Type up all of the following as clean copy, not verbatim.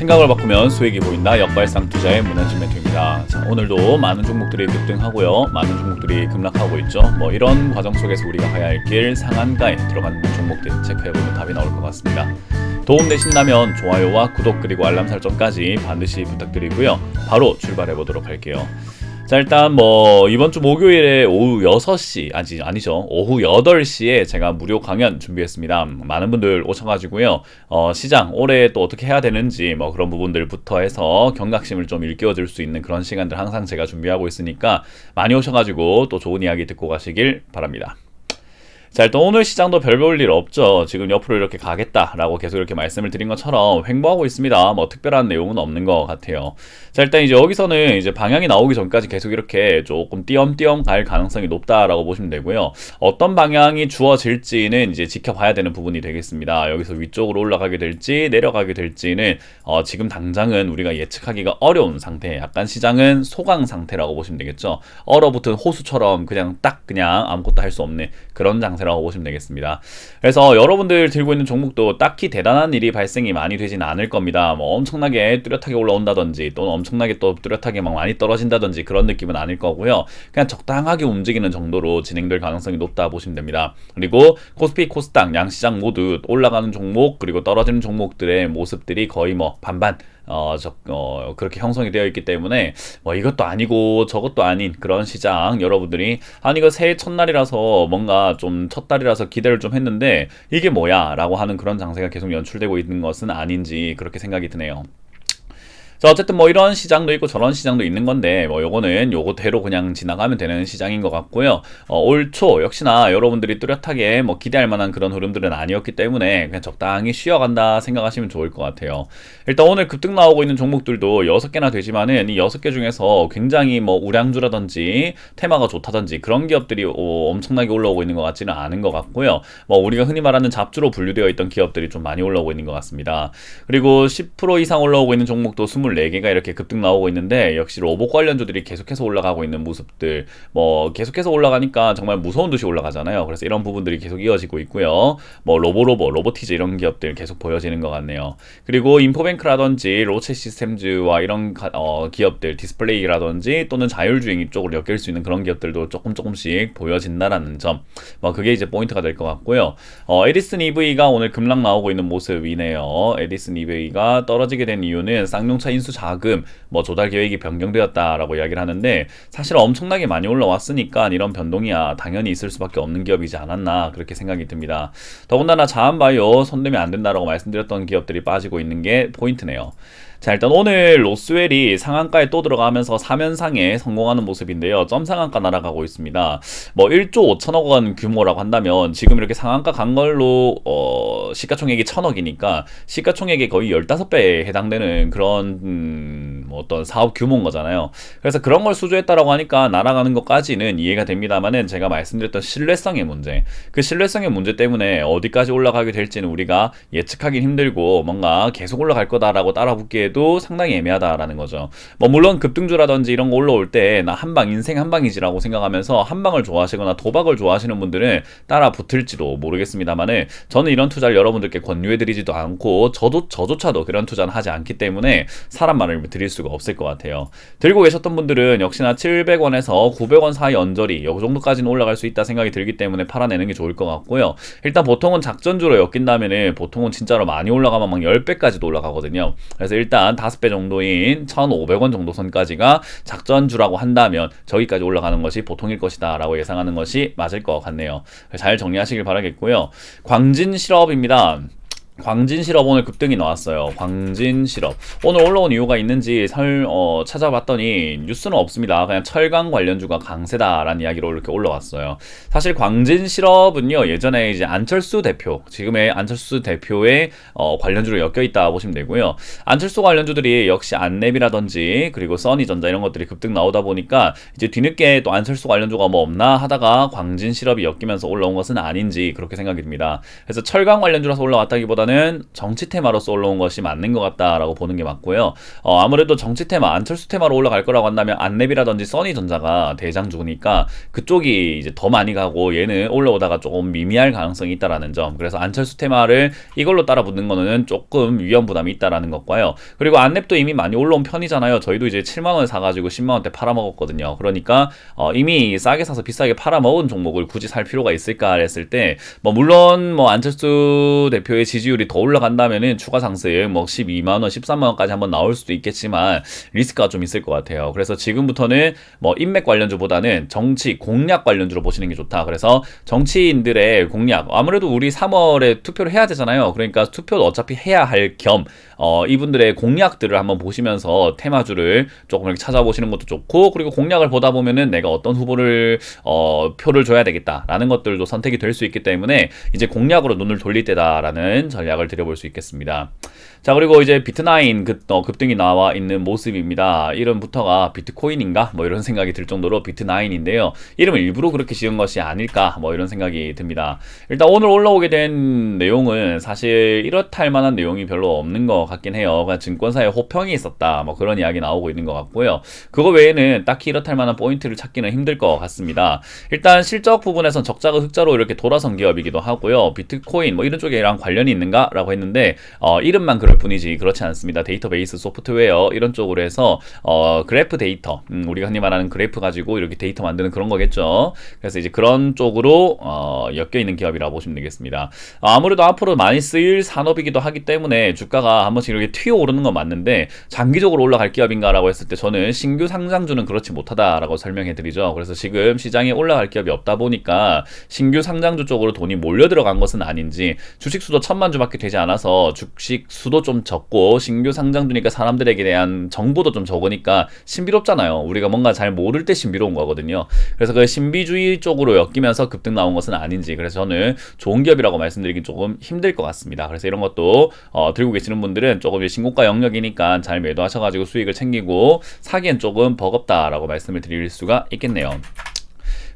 생각을 바꾸면 수익이 보인다. 역발상 투자의 문화진 멘토입니다. 자, 오늘도 많은 종목들이 급등하고요. 많은 종목들이 급락하고 있죠. 이런 과정 속에서 우리가 가야 할 길 상한가에 들어가는 종목들 체크해보면 답이 나올 것 같습니다. 도움 되신다면 좋아요와 구독 그리고 알람 설정까지 반드시 부탁드리고요. 바로 출발해 보도록 할게요. 자, 일단 이번 주 목요일에 오후 6시 아니죠. 오후 8시에 제가 무료 강연 준비했습니다. 많은 분들 오셔가지고요. 시장 올해 또 어떻게 해야 되는지 그런 부분들부터 해서 경각심을 좀 일깨워줄 수 있는 그런 시간들 항상 제가 준비하고 있으니까 많이 오셔가지고 또 좋은 이야기 듣고 가시길 바랍니다. 자, 일단 오늘 시장도 별 볼 일 없죠. 지금 옆으로 이렇게 가겠다라고 계속 이렇게 말씀을 드린 것처럼 횡보하고 있습니다. 특별한 내용은 없는 것 같아요. 자, 일단 이제 여기서는 이제 방향이 나오기 전까지 계속 이렇게 조금 띄엄띄엄 갈 가능성이 높다라고 보시면 되고요. 어떤 방향이 주어질지는 이제 지켜봐야 되는 부분이 되겠습니다. 여기서 위쪽으로 올라가게 될지 내려가게 될지는 지금 당장은 우리가 예측하기가 어려운 상태, 약간 시장은 소강 상태라고 보시면 되겠죠. 얼어붙은 호수처럼 그냥 아무것도 할 수 없는 그런 상태라고 보시면 되겠습니다. 그래서 여러분들 들고 있는 종목도 딱히 대단한 일이 발생이 많이 되지는 않을 겁니다. 엄청나게 뚜렷하게 올라온다든지 또는 엄청나게 또 뚜렷하게 많이 떨어진다든지 그런 느낌은 아닐 거고요. 그냥 적당하게 움직이는 정도로 진행될 가능성이 높다 보시면 됩니다. 그리고 코스피, 코스닥, 양시장 모두 올라가는 종목 그리고 떨어지는 종목들의 모습들이 거의 반반 그렇게 형성이 되어 있기 때문에 이것도 아니고 저것도 아닌 그런 시장, 여러분들이 이거 새해 첫날이라서 뭔가 좀 첫달이라서 기대를 좀 했는데 이게 뭐야 라고 하는 그런 장세가 계속 연출되고 있는 것은 아닌지 그렇게 생각이 드네요. 자, 어쨌든 이런 시장도 있고 저런 시장도 있는 건데 요거는 요거대로 그냥 지나가면 되는 시장인 것 같고요. 올 초 역시나 여러분들이 뚜렷하게 기대할 만한 그런 흐름들은 아니었기 때문에 그냥 적당히 쉬어간다 생각하시면 좋을 것 같아요. 일단 오늘 급등 나오고 있는 종목들도 6개나 되지만은 이 6개 중에서 굉장히 우량주라든지 테마가 좋다든지 그런 기업들이 엄청나게 올라오고 있는 것 같지는 않은 것 같고요. 우리가 흔히 말하는 잡주로 분류되어 있던 기업들이 좀 많이 올라오고 있는 것 같습니다. 그리고 10% 이상 올라오고 있는 종목도 24개가 이렇게 급등 나오고 있는데 역시 로봇 관련주들이 계속해서 올라가고 있는 모습들, 계속해서 올라가니까 정말 무서운 듯이 올라가잖아요. 그래서 이런 부분들이 계속 이어지고 있고요. 로보티즈 이런 기업들 계속 보여지는 것 같네요. 그리고 인포뱅크라든지 로체 시스템즈와 이런 기업들, 디스플레이라든지 또는 자율주행 이쪽으로 엮일 수 있는 그런 기업들도 조금씩 보여진다라는 점, 그게 이제 포인트가 될 것 같고요. 에디슨 EV가 오늘 급락 나오고 있는 모습이네요. 에디슨 EV가 떨어지게 된 이유는 쌍용차 인수 자금 조달 계획이 변경되었다라고 이야기를 하는데 사실 엄청나게 많이 올라왔으니까 이런 변동이야 당연히 있을 수밖에 없는 기업이지 않았나 그렇게 생각이 듭니다. 더군다나 자한바이오 손대면 안 된다라고 말씀드렸던 기업들이 빠지고 있는 게 포인트네요. 자, 일단 오늘 로스웰이 상한가에 또 들어가면서 3연상에 성공하는 모습인데요. 점상한가 날아가고 있습니다. 1조 5천억 원 규모라고 한다면 지금 이렇게 상한가 간 걸로 시가총액이 1,000억이니까 시가총액의 거의 15배에 해당되는 그런 어떤 사업 규모인 거잖아요. 그래서 그런 걸 수주했다라고 하니까 날아가는 것까지는 이해가 됩니다만은 제가 말씀드렸던 신뢰성의 문제, 그 신뢰성의 문제 때문에 어디까지 올라가게 될지는 우리가 예측하기 힘들고 뭔가 계속 올라갈 거다라고 따라붙기에 도 상당히 애매하다라는 거죠. 물론 급등주라든지 이런 거 올라올 때 나 한방 인생 한방이지라고 생각하면서 한방을 좋아하시거나 도박을 좋아하시는 분들은 따라 붙을지도 모르겠습니다만은 저는 이런 투자를 여러분들께 권유해드리지도 않고 저조차도 그런 투자는 하지 않기 때문에 사람 말을 드릴 수가 없을 것 같아요. 들고 계셨던 분들은 역시나 700원에서 900원 사이 언저리 이 정도까지는 올라갈 수 있다 생각이 들기 때문에 팔아내는 게 좋을 것 같고요. 일단 보통은 작전주로 엮인다면은 보통은 진짜로 많이 올라가면 10배까지도 올라가거든요. 그래서 일단 5배 정도인 1,500원 정도 선까지가 작전주라고 한다면 저기까지 올라가는 것이 보통일 것이다 라고 예상하는 것이 맞을 것 같네요. 잘 정리하시길 바라겠고요. 광진실업입니다. 광진실업 오늘 급등이 나왔어요. 광진실업 오늘 올라온 이유가 있는지 찾아봤더니 뉴스는 없습니다. 그냥 철강 관련주가 강세다라는 이야기로 이렇게 올라왔어요. 사실 광진실업은요 예전에 이제 안철수 대표, 지금의 안철수 대표의 관련주로 엮여 있다 보시면 되고요. 안철수 관련주들이 역시 안랩이라든지 그리고 써니전자 이런 것들이 급등 나오다 보니까 이제 뒤늦게 또 안철수 관련주가 없나 하다가 광진실업이 엮이면서 올라온 것은 아닌지 그렇게 생각이 듭니다. 그래서 철강 관련주라서 올라왔다기보다는 기업보다는 정치 테마로서 올라온 것이 맞는 것 같다라고 보는 게 맞고요. 아무래도 정치 테마, 안철수 테마로 올라갈 거라고 한다면 안랩이라든지 써니전자가 대장주니까 그쪽이 이제 더 많이 가고 얘는 올라오다가 조금 미미할 가능성이 있다라는 점. 그래서 안철수 테마를 이걸로 따라 붙는 거는 조금 위험 부담이 있다라는 것과요. 그리고 안랩도 이미 많이 올라온 편이잖아요. 저희도 이제 7만 원 사가지고 10만 원대 팔아먹었거든요. 그러니까 이미 싸게 사서 비싸게 팔아먹은 종목을 굳이 살 필요가 있을까 했을 때, 뭐 물론 뭐 안철수 대표의 지지율이 더 올라간다면은 추가 상승 뭐 12만 원, 13만 원까지 한번 나올 수도 있겠지만 리스크가 좀 있을 것 같아요. 그래서 지금부터는 뭐 인맥 관련주보다는 정치 공략 관련주로 보시는 게 좋다. 그래서 정치인들의 공략, 아무래도 우리 3월에 투표를 해야 되잖아요. 그러니까 투표도 어차피 해야 할 겸 이분들의 공약들을 한번 보시면서 테마주를 조금 이렇게 찾아보시는 것도 좋고, 그리고 공약을 보다 보면은 내가 어떤 후보를 표를 줘야 되겠다라는 것들도 선택이 될 수 있기 때문에 이제 공약으로 눈을 돌릴 때다라는 전략을 드려볼 수 있겠습니다. 자, 그리고 이제 비트나인 급등이 나와 있는 모습입니다. 이름부터가 비트코인인가? 뭐 이런 생각이 들 정도로 비트나인인데요. 이름을 일부러 그렇게 지은 것이 아닐까? 뭐 이런 생각이 듭니다. 일단 오늘 올라오게 된 내용은 사실 이렇다 할 만한 내용이 별로 없는 것 같긴 해요. 그러니까 증권사에 호평이 있었다. 뭐 그런 이야기 나오고 있는 것 같고요. 그거 외에는 딱히 이렇다 할 만한 포인트를 찾기는 힘들 것 같습니다. 일단 실적 부분에선 적자가 흑자로 이렇게 돌아선 기업이기도 하고요. 비트코인 뭐 이런 쪽이랑 관련이 있는가라고 했는데 이름만 그럴 뿐이지 그렇지 않습니다. 데이터베이스 소프트웨어 이런 쪽으로 해서 그래프 데이터, 우리가 흔히 말하는 그래프 가지고 이렇게 데이터 만드는 그런 거겠죠. 그래서 이제 그런 쪽으로 엮여 있는 기업이라고 보시면 되겠습니다. 아무래도 앞으로 많이 쓰일 산업이기도 하기 때문에 주가가 한 번씩 이렇게 튀어오르는 건 맞는데 장기적으로 올라갈 기업인가라고 했을 때 저는 신규 상장주는 그렇지 못하다라고 설명해 드리죠. 그래서 지금 시장에 올라갈 기업이 없다 보니까 신규 상장주 쪽으로 돈이 몰려 들어간 것은 아닌지, 주식 수도 1000만 주밖에 되지 않아서 주식 수도 좀 적고 신규 상장주니까 사람들에게 대한 정보도 좀 적으니까 신비롭잖아요. 우리가 뭔가 잘 모를 때 신비로운 거거든요. 그래서 그 신비주의 쪽으로 엮이면서 급등 나온 것은 아닌지, 그래서 저는 좋은 기업이라고 말씀드리긴 조금 힘들 것 같습니다. 그래서 이런 것도 들고 계시는 분들은 조금 신고가 영역이니까 잘 매도하셔가지고 수익을 챙기고 사기엔 조금 버겁다라고 말씀을 드릴 수가 있겠네요.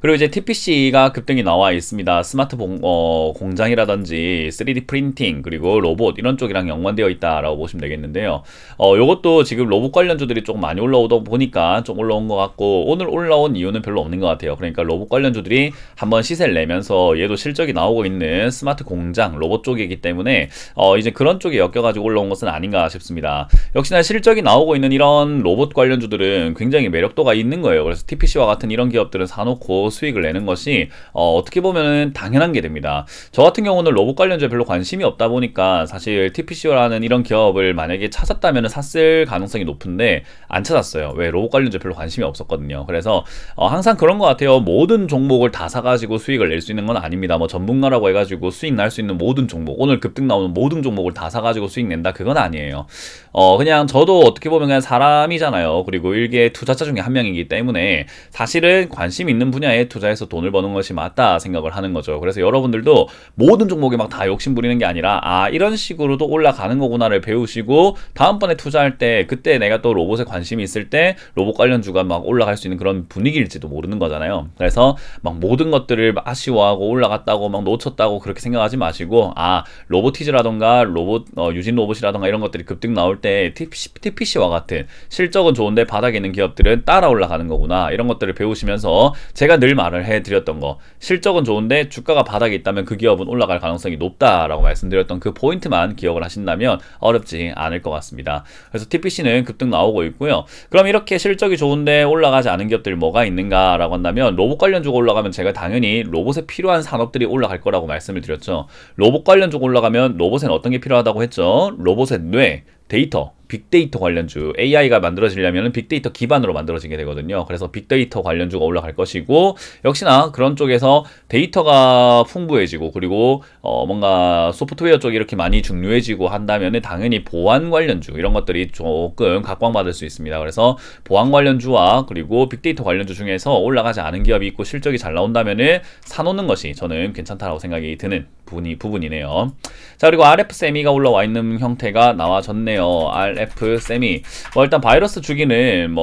그리고 이제 TPC가 급등이 나와 있습니다. 스마트 공장이라든지 3D 프린팅 그리고 로봇 이런 쪽이랑 연관되어 있다라고 보시면 되겠는데요. 요것도 지금 로봇 관련주들이 조금 많이 올라오다 보니까 좀 올라온 것 같고, 오늘 올라온 이유는 별로 없는 것 같아요. 그러니까 로봇 관련주들이 한번 시세를 내면서 얘도 실적이 나오고 있는 스마트 공장 로봇 쪽이기 때문에 이제 그런 쪽에 엮여가지고 올라온 것은 아닌가 싶습니다. 역시나 실적이 나오고 있는 이런 로봇 관련주들은 굉장히 매력도가 있는 거예요. 그래서 TPC와 같은 이런 기업들은 사놓고 수익을 내는 것이 어떻게 보면 당연한 게 됩니다. 저 같은 경우는 로봇 관련주에 별로 관심이 없다 보니까 사실 TPC라는 이런 기업을 만약에 찾았다면 샀을 가능성이 높은데 안 찾았어요. 왜? 로봇 관련주에 별로 관심이 없었거든요. 그래서 항상 그런 것 같아요. 모든 종목을 다 사가지고 수익을 낼 수 있는 건 아닙니다. 뭐 전문가라고 해가지고 수익 날 수 있는 모든 종목, 오늘 급등 나오는 모든 종목을 다 사가지고 수익 낸다, 그건 아니에요. 그냥 저도 어떻게 보면 그냥 사람이잖아요. 그리고 일개 투자자 중에 한 명이기 때문에 사실은 관심 있는 분야에 투자해서 돈을 버는 것이 맞다 생각을 하는 거죠. 그래서 여러분들도 모든 종목에 막 다 욕심 부리는 게 아니라 이런 식으로도 올라가는 거구나를 배우시고 다음번에 투자할 때 그때 내가 또 로봇에 관심이 있을 때 로봇 관련주가 막 올라갈 수 있는 그런 분위기일지도 모르는 거잖아요. 그래서 막 모든 것들을 아쉬워하고 올라갔다고 막 놓쳤다고 그렇게 생각하지 마시고, 로보티즈라던가 로봇 유진 로봇이라던가 이런 것들이 급등 나올 때 TPC와 같은 실적은 좋은데 바닥에 있는 기업들은 따라 올라가는 거구나, 이런 것들을 배우시면서 제가 늘 말을 해드렸던 거, 실적은 좋은데 주가가 바닥에 있다면 그 기업은 올라갈 가능성이 높다라고 말씀드렸던 그 포인트만 기억을 하신다면 어렵지 않을 것 같습니다. 그래서 TPC는 급등 나오고 있고요. 그럼 이렇게 실적이 좋은데 올라가지 않은 기업들이 뭐가 있는가 라고 한다면, 로봇 관련주가 올라가면 제가 당연히 로봇에 필요한 산업들이 올라갈 거라고 말씀을 드렸죠. 로봇 관련주가 올라가면 로봇에는 어떤 게 필요하다고 했죠? 로봇의 뇌, 데이터, 빅데이터 관련주, AI가 만들어지려면 빅데이터 기반으로 만들어지게 되거든요. 그래서 빅데이터 관련주가 올라갈 것이고, 역시나 그런 쪽에서 데이터가 풍부해지고 그리고 뭔가 소프트웨어 쪽이 이렇게 많이 중요해지고 한다면 당연히 보안 관련주 이런 것들이 조금 각광받을 수 있습니다. 그래서 보안 관련주와 그리고 빅데이터 관련주 중에서 올라가지 않은 기업이 있고 실적이 잘 나온다면 사놓는 것이 저는 괜찮다라고 생각이 드는 부분이네요. 자, 그리고 RF 세미가 올라와 있는 형태가 나와졌네요. RF 세미. 일단 바이러스 죽이는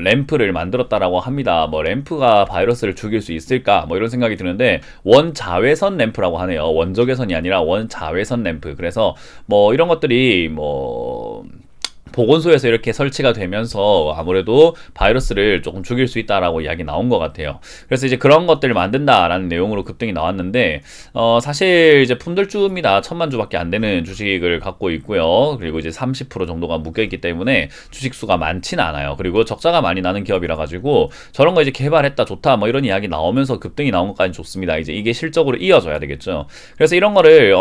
램프를 만들었다라고 합니다. 램프가 바이러스를 죽일 수 있을까? 이런 생각이 드는데 원자외선 램프라고 하네요. 원적외선이 아니라 원자외선 램프. 그래서 이런 것들이 보건소에서 이렇게 설치가 되면서 아무래도 바이러스를 조금 죽일 수 있다라고 이야기 나온 것 같아요. 그래서 이제 그런 것들을 만든다라는 내용으로 급등이 나왔는데 사실 이제 품절주입니다. 1000만 주밖에 안 되는 주식을 갖고 있고요. 그리고 이제 30% 정도가 묶여 있기 때문에 주식 수가 많지는 않아요. 그리고 적자가 많이 나는 기업이라 가지고 저런 거 이제 개발했다 좋다 이런 이야기 나오면서 급등이 나온 것까지 좋습니다. 이제 이게 실적으로 이어져야 되겠죠. 그래서 이런 거를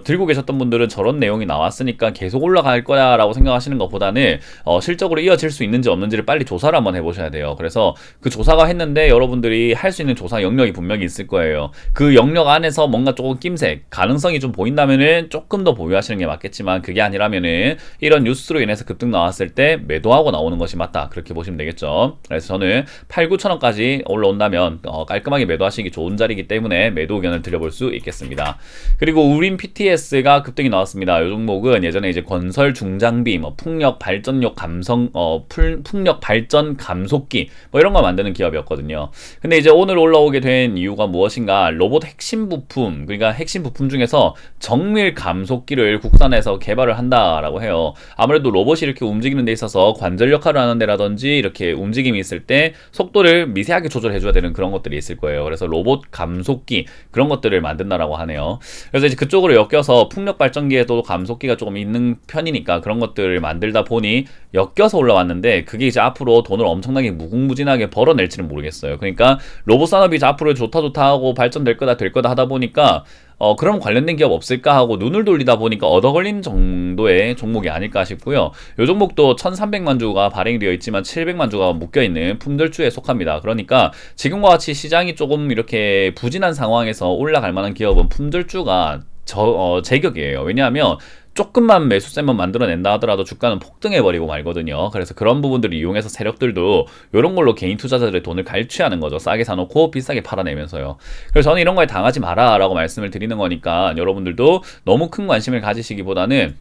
들고 계셨던 분들은 저런 내용이 나왔으니까 계속 올라갈 거야라고 생각하시는 것보다는 실적으로 이어질 수 있는지 없는지를 빨리 조사를 한번 해보셔야 돼요. 그래서 그 조사가 했는데 여러분들이 할 수 있는 조사 영역이 분명히 있을 거예요. 그 영역 안에서 뭔가 조금 낌새 가능성이 좀 보인다면은 조금 더 보유하시는 게 맞겠지만 그게 아니라면은 이런 뉴스로 인해서 급등 나왔을 때 매도하고 나오는 것이 맞다, 그렇게 보시면 되겠죠. 그래서 저는 8, 9천원까지 올라온다면 깔끔하게 매도하시기 좋은 자리이기 때문에 매도 의견을 드려볼 수 있겠습니다. 그리고 우린 PTS가 급등이 나왔습니다. 이 종목은 예전에 이제 건설 중장비, 풍력 발전력 풍력 발전 감속기 이런 거 만드는 기업이었거든요. 근데 이제 오늘 올라오게 된 이유가 무엇인가? 로봇 핵심 부품, 그러니까 핵심 부품 중에서 정밀 감속기를 국산에서 개발을 한다라고 해요. 아무래도 로봇이 이렇게 움직이는 데 있어서 관절 역할을 하는 데라든지 이렇게 움직임이 있을 때 속도를 미세하게 조절해줘야 되는 그런 것들이 있을 거예요. 그래서 로봇 감속기 그런 것들을 만든다라고 하네요. 그래서 이제 그쪽으로 엮여서 풍력 발전기에도 감속기가 조금 있는 편이니까 그런 것들을 만들다 보니 엮여서 올라왔는데 그게 이제 앞으로 돈을 엄청나게 무궁무진하게 벌어낼지는 모르겠어요. 그러니까 로봇 산업이 이제 앞으로 좋다 하고 발전될 거다 될 거다 하다 보니까 그럼 관련된 기업 없을까 하고 눈을 돌리다 보니까 얻어걸린 정도의 종목이 아닐까 싶고요. 이 종목도 1300만 주가 발행이 되어 있지만 700만 주가 묶여있는 품절주에 속합니다. 그러니까 지금과 같이 시장이 조금 이렇게 부진한 상황에서 올라갈 만한 기업은 품절주가 제격이에요. 왜냐하면 조금만 매수세만 만들어낸다 하더라도 주가는 폭등해버리고 말거든요. 그래서 그런 부분들을 이용해서 세력들도 이런 걸로 개인 투자자들의 돈을 갈취하는 거죠. 싸게 사놓고 비싸게 팔아내면서요. 그래서 저는 이런 거에 당하지 마라 라고 말씀을 드리는 거니까 여러분들도 너무 큰 관심을 가지시기보다는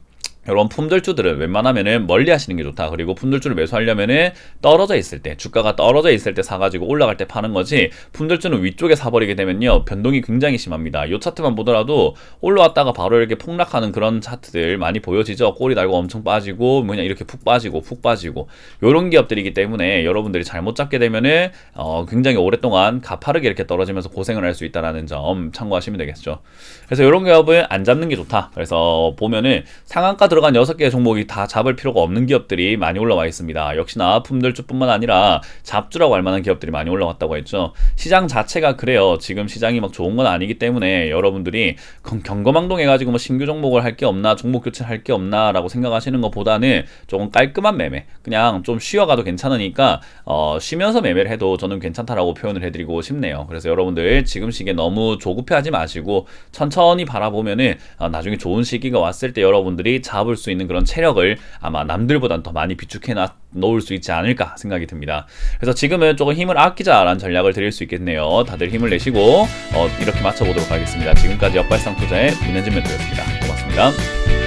이런 품절주들은 웬만하면은 멀리 하시는 게 좋다. 그리고 품절주를 매수하려면은 떨어져 있을 때, 주가가 떨어져 있을 때 사가지고 올라갈 때 파는 거지, 품절주는 위쪽에 사버리게 되면요 변동이 굉장히 심합니다. 이 차트만 보더라도 올라왔다가 바로 이렇게 폭락하는 그런 차트들 많이 보여지죠. 꼬리 달고 엄청 빠지고 그냥 이렇게 푹 빠지고 이런 기업들이기 때문에 여러분들이 잘못 잡게 되면은 굉장히 오랫동안 가파르게 이렇게 떨어지면서 고생을 할 수 있다는 점 참고하시면 되겠죠. 그래서 이런 기업은 안 잡는 게 좋다. 그래서 보면은 상한가 들어간 6개의 종목이 다 잡을 필요가 없는 기업들이 많이 올라와 있습니다. 역시나 품절주뿐만 아니라 잡주라고 할 만한 기업들이 많이 올라왔다고 했죠. 시장 자체가 그래요. 지금 시장이 막 좋은 건 아니기 때문에 여러분들이 경거망동해가지고 신규 종목을 할 게 없나, 종목 교체를 할 게 없나 라고 생각하시는 것보다는 조금 깔끔한 매매, 그냥 좀 쉬어가도 괜찮으니까 쉬면서 매매를 해도 저는 괜찮다라고 표현을 해드리고 싶네요. 그래서 여러분들 지금 시기에 너무 조급해하지 마시고 천천히 바라보면은 나중에 좋은 시기가 왔을 때 여러분들이 잡을 수 있는 그런 체력을 아마 남들보단 더 많이 비축해 놓을 수 있지 않을까 생각이 듭니다. 그래서 지금은 조금 힘을 아끼자라는 전략을 드릴 수 있겠네요. 다들 힘을 내시고 이렇게 맞춰보도록 하겠습니다. 지금까지 역발상 투자의 문현진 멘토였습니다. 고맙습니다.